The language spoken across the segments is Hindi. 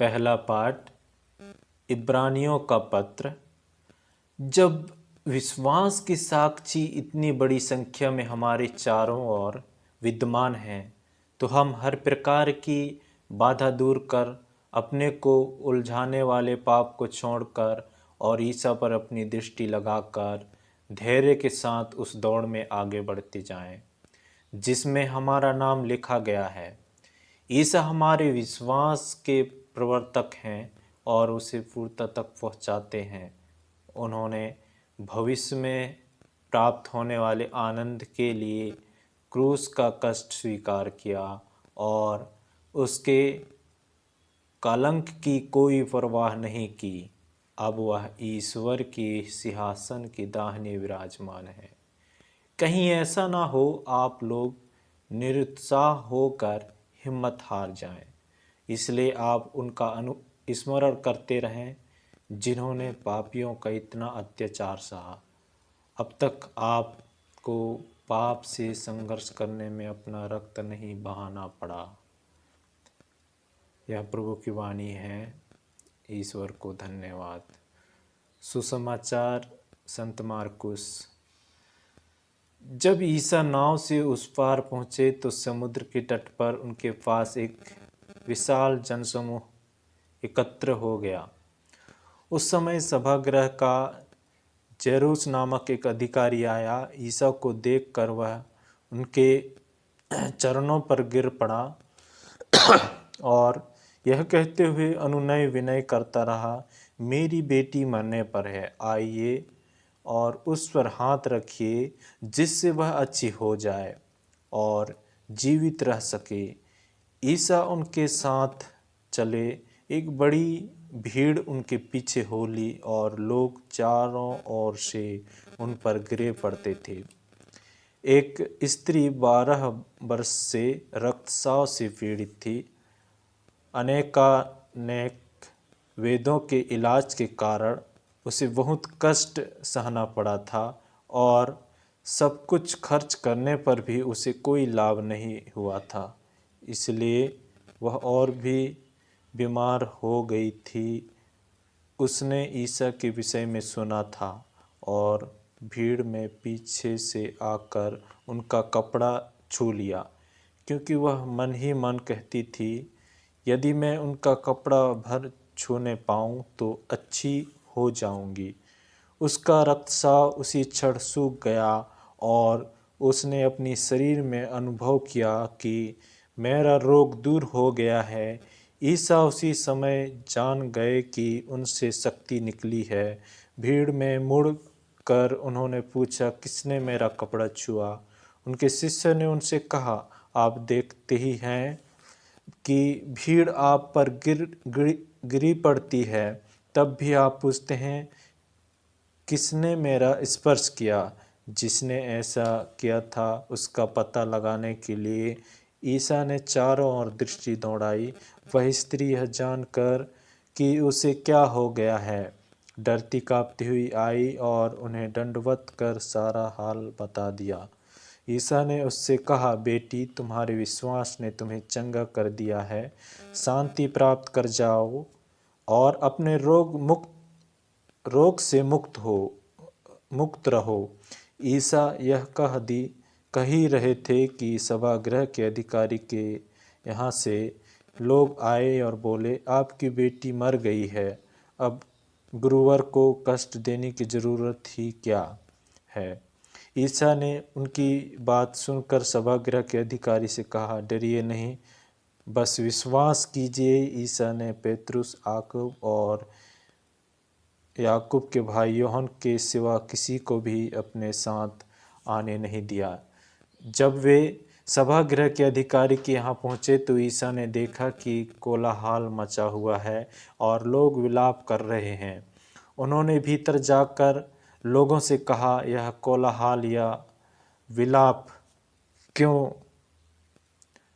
पहला पाठ इब्रानियों का पत्र। जब विश्वास की साक्षी इतनी बड़ी संख्या में हमारे चारों ओर विद्यमान हैं, तो हम हर प्रकार की बाधा दूर कर अपने को उलझाने वाले पाप को छोड़कर और ईसा पर अपनी दृष्टि लगाकर धैर्य के साथ उस दौड़ में आगे बढ़ते जाएं, जिसमें हमारा नाम लिखा गया है। ईसा हमारे विश्वास के प्रवर्तक हैं और उसे पूर्णता तक पहुंचाते हैं। उन्होंने भविष्य में प्राप्त होने वाले आनंद के लिए क्रूस का कष्ट स्वीकार किया और उसके कलंक की कोई परवाह नहीं की। अब वह ईश्वर के सिंहासन की दाहिने विराजमान है। कहीं ऐसा ना हो आप लोग निरुत्साह होकर हिम्मत हार जाएं। इसलिए आप उनका स्मरण करते रहें जिन्होंने पापियों का इतना अत्याचार सहा। अब तक आपको पाप से संघर्ष करने में अपना रक्त नहीं बहाना पड़ा। यह प्रभु की वाणी है। ईश्वर को धन्यवाद। सुसमाचार संत मार्कुस। जब ईसा नाव से उस पार पहुंचे तो समुद्र के तट पर उनके पास एक विशाल जनसमूह एकत्र हो गया। उस समय सभागृह का जेरूस नामक एक अधिकारी आया। ईसा को देखकर वह उनके चरणों पर गिर पड़ा और यह कहते हुए अनुनय विनय करता रहा, मेरी बेटी मरने पर है, आइए और उस पर हाथ रखिए जिससे वह अच्छी हो जाए और जीवित रह सके। ईसा उनके साथ चले। एक बड़ी भीड़ उनके पीछे हो ली और लोग चारों ओर से उन पर गिरे पड़ते थे। एक स्त्री 12 वर्ष से रक्तस्राव से पीड़ित थी। अनेक वेदों के इलाज के कारण उसे बहुत कष्ट सहना पड़ा था और सब कुछ खर्च करने पर भी उसे कोई लाभ नहीं हुआ था। इसलिए वह और भी बीमार हो गई थी। उसने ईसा के विषय में सुना था और भीड़ में पीछे से आकर उनका कपड़ा छू लिया, क्योंकि वह मन ही मन कहती थी, यदि मैं उनका कपड़ा भर छूने पाऊँ तो अच्छी हो जाऊंगी। उसका रक्तस्राव उसी क्षण सूख गया और उसने अपनी शरीर में अनुभव किया कि मेरा रोग दूर हो गया है। ईसा उसी समय जान गए कि उनसे शक्ति निकली है। भीड़ में मुड़ कर उन्होंने पूछा, किसने मेरा कपड़ा छुआ? उनके शिष्य ने उनसे कहा, आप देखते ही हैं कि भीड़ आप पर गिरी पड़ती है, तब भी आप पूछते हैं, किसने मेरा स्पर्श किया? जिसने ऐसा किया था उसका पता लगाने के लिए ईसा ने चारों ओर दृष्टि दौड़ाई। वह स्त्री यह जानकर कि उसे क्या हो गया है, डरती कांपती हुई आई और उन्हें दंडवत कर सारा हाल बता दिया। ईसा ने उससे कहा, बेटी, तुम्हारे विश्वास ने तुम्हें चंगा कर दिया है, शांति प्राप्त कर जाओ और अपने रोग से मुक्त रहो। ईसा यह कह ही रहे थे कि सभागृह के अधिकारी के यहाँ से लोग आए और बोले, आपकी बेटी मर गई है, अब गुरुवर को कष्ट देने की जरूरत ही क्या है? ईसा ने उनकी बात सुनकर सभागृह के अधिकारी से कहा, डरिए नहीं, बस विश्वास कीजिए। ईसा ने पेतरुस, याकूब और याकूब के भाई यूहन्ना के सिवा किसी को भी अपने साथ आने नहीं दिया। जब वे सभागृह के अधिकारी के यहाँ पहुँचे तो ईसा ने देखा कि कोलाहल मचा हुआ है और लोग विलाप कर रहे हैं। उन्होंने भीतर जाकर लोगों से कहा, यह कोलाहल या विलाप क्यों?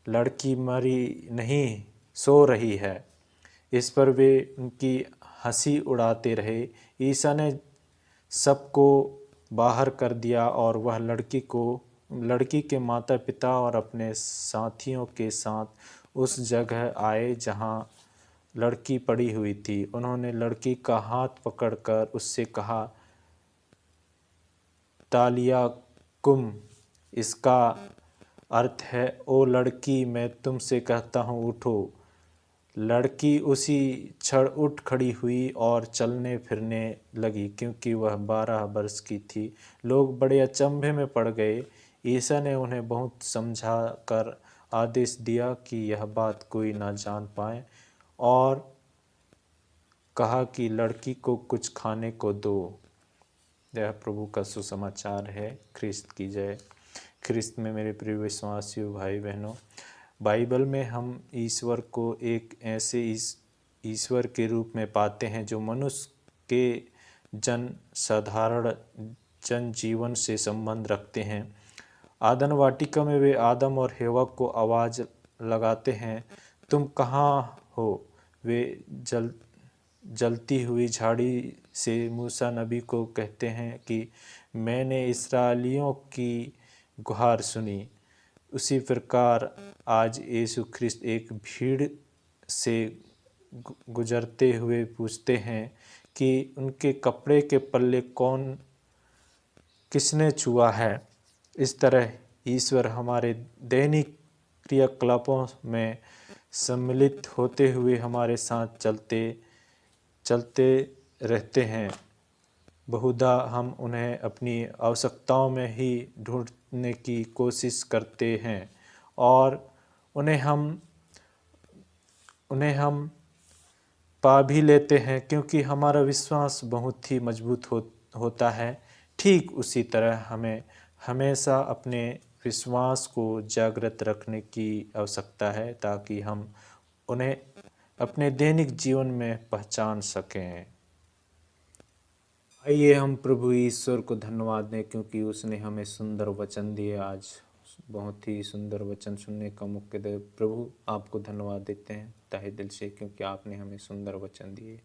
लड़की मरी नहीं, सो रही है। इस पर वे उनकी हंसी उड़ाते रहे। ईसा ने सबको बाहर कर दिया और वह लड़की के माता पिता और अपने साथियों के साथ उस जगह आए जहाँ लड़की पड़ी हुई थी। उन्होंने लड़की का हाथ पकड़कर उससे कहा, तालिया कुम, इसका अर्थ है ओ लड़की, मैं तुमसे कहता हूँ उठो। लड़की उसी क्षण उठ खड़ी हुई और चलने फिरने लगी, क्योंकि वह 12 वर्ष की थी। लोग बड़े अचंभे में पड़ गए। ईसा ने उन्हें बहुत समझा कर आदेश दिया कि यह बात कोई न जान पाए, और कहा कि लड़की को कुछ खाने को दो। यह प्रभु का सुसमाचार है। ख्रिस्त की जय। ख्रिस्त में मेरे प्रिय विश्वासियों, भाई बहनों, बाइबल में हम ईश्वर को एक ऐसे ईश्वर के रूप में पाते हैं जो मनुष्य के साधारण जन जीवन से संबंध रखते हैं। आदन वाटिका में वे आदम और हेवा को आवाज़ लगाते हैं, तुम कहाँ हो। वे जलती हुई झाड़ी से मूसा नबी को कहते हैं कि मैंने इस्राएलियों की गुहार सुनी। उसी प्रकार आज यीशु ख्रिस्त एक भीड़ से गुजरते हुए पूछते हैं कि उनके कपड़े के पल्ले किसने छुआ है। इस तरह ईश्वर हमारे दैनिक क्रियाकलापों में सम्मिलित होते हुए हमारे साथ चलते रहते हैं। बहुधा हम उन्हें अपनी आवश्यकताओं में ही ढूंढने की कोशिश करते हैं, और उन्हें हम पा भी लेते हैं, क्योंकि हमारा विश्वास बहुत ही मजबूत होता है। ठीक उसी तरह हमें हमेशा अपने विश्वास को जागृत रखने की आवश्यकता है, ताकि हम उन्हें अपने दैनिक जीवन में पहचान सकें। आइए हम प्रभु ईश्वर को धन्यवाद दें, क्योंकि उसने हमें सुंदर वचन दिए। आज बहुत ही सुंदर वचन सुनने का मौका दे। प्रभु आपको धन्यवाद देते हैं तहे दिल से, क्योंकि आपने हमें सुंदर वचन दिए।